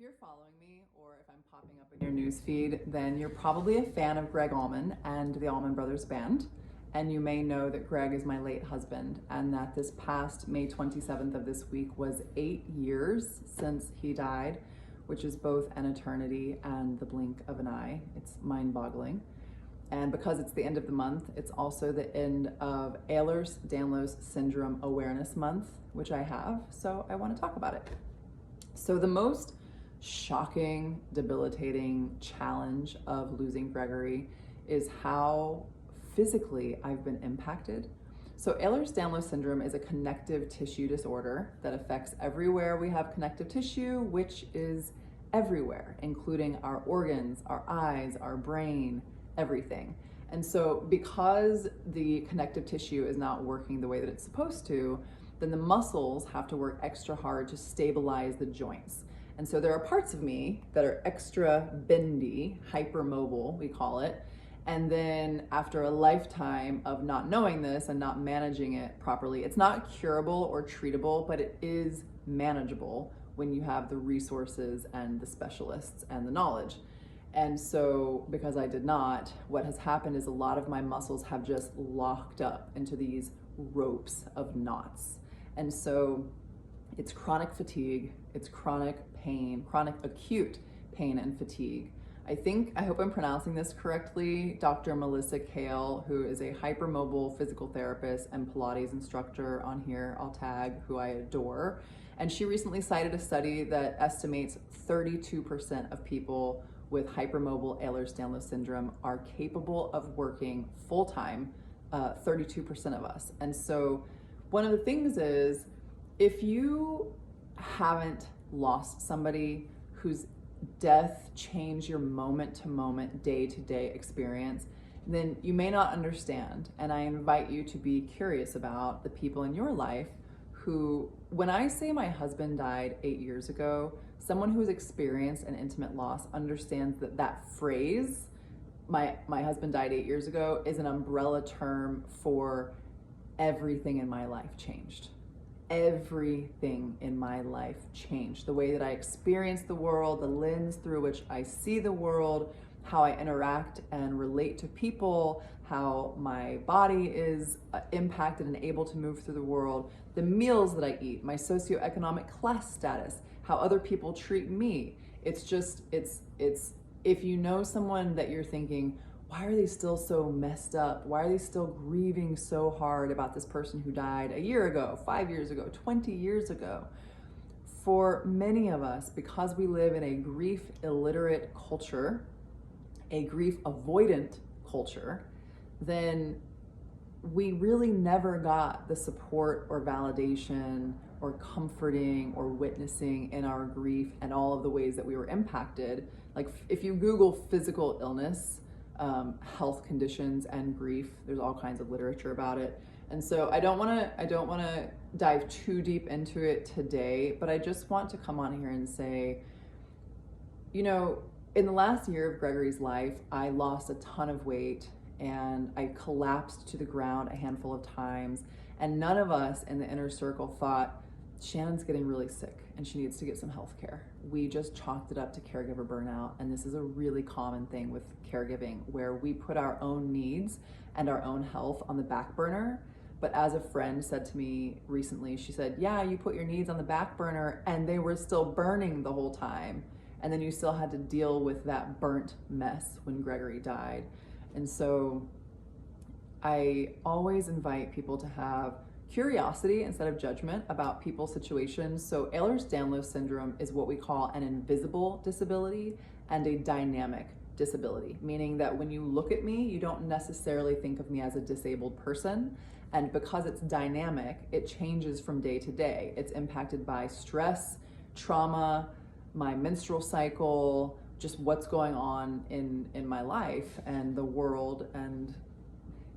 you're following me or if I'm popping up in your newsfeed, then you're probably a fan of Gregg Allman and the Allman Brothers Band. And you may know that Gregg is my late husband and that this past May 27th of this week was 8 years since he died, which is both an eternity and the blink of an eye. It's mind-boggling. And because it's the end of the month, it's also the end of Ehler's Danlos Syndrome Awareness Month, which I have, so I want to talk about it. So the most shocking, debilitating challenge of losing Gregory is how physically I've been impacted. So Ehlers-Danlos syndrome is a connective tissue disorder that affects everywhere we have connective tissue, which is everywhere, including our organs, our eyes, our brain, everything. And so because the connective tissue is not working the way that it's supposed to, then the muscles have to work extra hard to stabilize the joints. And so there are parts of me that are extra bendy, hypermobile, we call it. And then after a lifetime of not knowing this and not managing it properly, it's not curable or treatable, but it is manageable when you have the resources and the specialists and the knowledge. And so because I did not, what has happened is a lot of my muscles have just locked up into these ropes of knots. And so it's chronic fatigue, it's chronic pain, chronic acute pain and fatigue. I hope I'm pronouncing this correctly. Dr. Melissa Kale, who is a hypermobile physical therapist and Pilates instructor on here, I'll tag, who I adore. And she recently cited a study that estimates 32% of people with hypermobile Ehlers-Danlos syndrome are capable of working full-time, 32% of us. And so one of the things is, if you haven't lost somebody whose death changed your moment to moment, day to day experience, then you may not understand. And I invite you to be curious about the people in your life who, when I say my husband died 8 years ago, someone who's experienced an intimate loss understands that that phrase, my husband died 8 years ago, is an umbrella term for everything in my life changed. Everything in my life changed. The way that I experience the world, the lens through which I see the world, how I interact and relate to people, how my body is impacted and able to move through the world, the meals that I eat, my socioeconomic class status, how other people treat me. It's if you know someone that you're thinking, why are they still so messed up? Why are they still grieving so hard about this person who died a year ago, 5 years ago, 20 years ago? For many of us, because we live in a grief illiterate culture, a grief avoidant culture, then we really never got the support or validation or comforting or witnessing in our grief and all of the ways that we were impacted. Like if you Google physical illness, health conditions and grief, there's all kinds of literature about it. And so I don't want to dive too deep into it today, but I just want to come on here and say, you know, in the last year of Gregory's life, I lost a ton of weight and I collapsed to the ground a handful of times. And none of us in the inner circle thought, Shannon's getting really sick and she needs to get some health care. We just chalked it up to caregiver burnout. And this is a really common thing with caregiving, where we put our own needs and our own health on the back burner. But as a friend said to me recently, she said, yeah, you put your needs on the back burner and they were still burning the whole time. And then you still had to deal with that burnt mess when Gregory died. And so I always invite people to have curiosity instead of judgment about people's situations. So Ehlers-Danlos syndrome is what we call an invisible disability and a dynamic disability, meaning that when you look at me, you don't necessarily think of me as a disabled person. And because it's dynamic, it changes from day to day. It's impacted by stress, trauma, my menstrual cycle, just what's going on in my life and the world and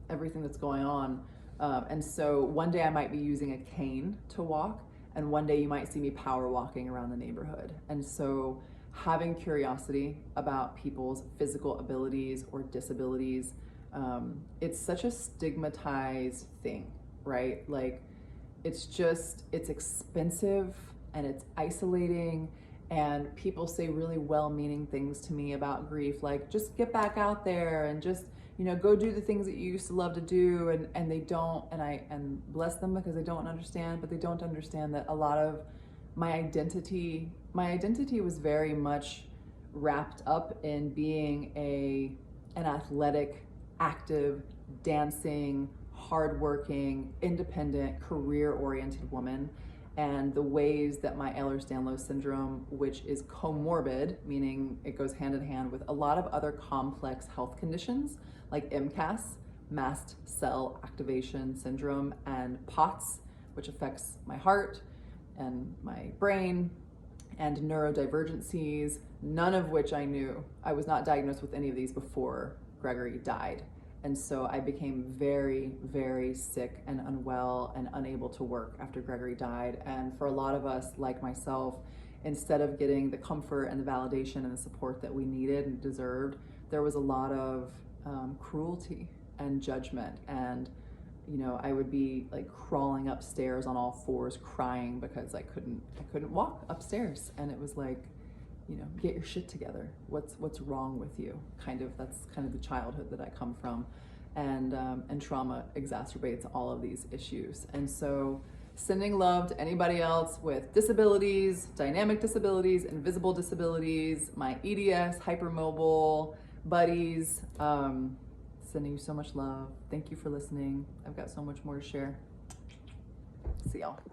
everything that's going on. And so one day I might be using a cane to walk, and one day you might see me power walking around the neighborhood. And so having curiosity about people's physical abilities or disabilities, it's such a stigmatized thing, right? Like it's expensive and it's isolating And people say really well-meaning things to me about grief, like just get back out there and just, go do the things that you used to love to do. And they don't, and bless them because they don't understand, but they don't understand that a lot of my identity was very much wrapped up in being an athletic, active, dancing, hardworking, independent, career-oriented woman. And the ways that my Ehlers-Danlos syndrome, which is comorbid, meaning it goes hand in hand with a lot of other complex health conditions like MCAS, mast cell activation syndrome, and POTS, which affects my heart and my brain, and neurodivergencies, none of which I knew. I was not diagnosed with any of these before Gregory died. And so I became very, very sick and unwell and unable to work after Gregory died. And for a lot of us, like myself, instead of getting the comfort and the validation and the support that we needed and deserved, there was a lot of cruelty and judgment. And I would be like crawling upstairs on all fours, crying because I couldn't walk upstairs. And it was like, get your shit together. What's wrong with you? That's kind of the childhood that I come from, and trauma exacerbates all of these issues. And so, sending love to anybody else with disabilities, dynamic disabilities, invisible disabilities, my EDS, hypermobile buddies. Sending you so much love. Thank you for listening. I've got so much more to share. See y'all.